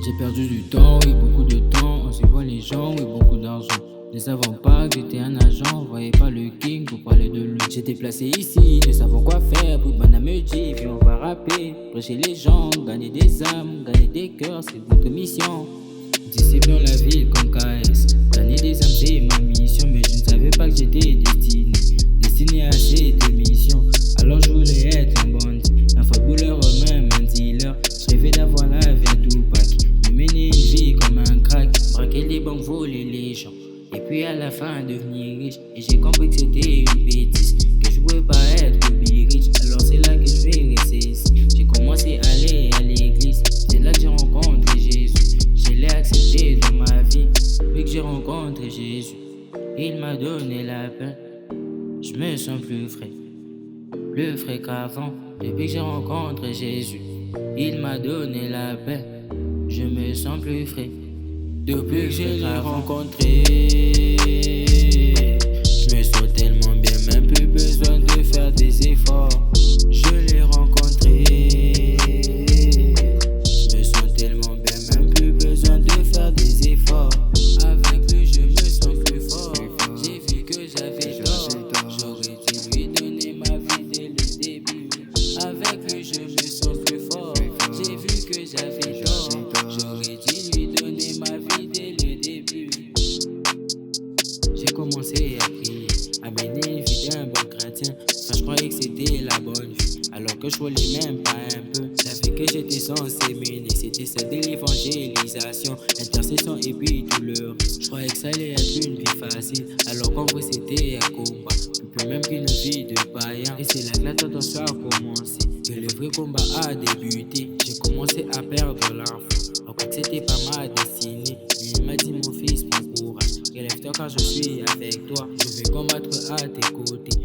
J'ai perdu du temps, oui, beaucoup de temps, en suivant les gens, oui, beaucoup d'argent. Ne savant pas que j'étais un agent, voyez pas le king pour parler de lui. J'étais placé ici, ne savons quoi faire, pour banane me dit, puis on va rapper, prêcher les gens, gagner des âmes, gagner des cœurs, c'est notre mission. Disciple dans la ville comme KS, gagner des âmes c'est ma mission, mais je ne savais pas que j'étais destiné à cette mission. Alors je voulais être un bandit, un footballeur ou même un dealer. Je rêvais d'avoir la vie à Tupac, de mener une vie comme un crack, braquer les banques, voler les gens, et puis à la fin devenir riche. Et j'ai compris que c'était une bêtise, que je pouvais pas être riche. Alors c'est là que je vais rester ici. J'ai commencé à aller à l'église, c'est là que j'ai rencontré Jésus. Je l'ai accepté dans ma vie, depuis que j'ai rencontré Jésus. Il m'a donné la paix, je me sens plus frais qu'avant. Depuis que j'ai rencontré Jésus, il m'a donné la paix, je me sens plus frais. Depuis que je l'ai rencontré, je me sens tellement bien, même plus besoin de faire des efforts. Je l'ai rencontré, je me sens tellement bien, même plus besoin de faire des efforts. Avec lui je me sens plus fort, j'ai vu que j'avais tort, j'aurais dû lui donner ma vie dès le début. Avec lui je me sens plus fort, j'ai vu que j'avais tort, j'aurais dû lui donner ma vie dès le début. J'ai commencé à prier, à mener une vie d'un bon chrétien. Enfin, je croyais que c'était la bonne vie, alors que je voulais même pas un peu. La vie que j'étais censé mener, c'était celle de l'évangélisation, intercession et puis tout le reste. Je croyais que ça allait être une vie facile, alors qu'en vrai c'était un combat, plus même qu'une vie de païen. Et c'est là que la tendance a commencé, que le vrai combat a débuté. J'ai commencé à perdre l'enfant, on croit que c'était pas ma destinée. Il m'a dit mon fils, mon courage, relève-toi car je suis avec toi, je vais combattre à tes côtés.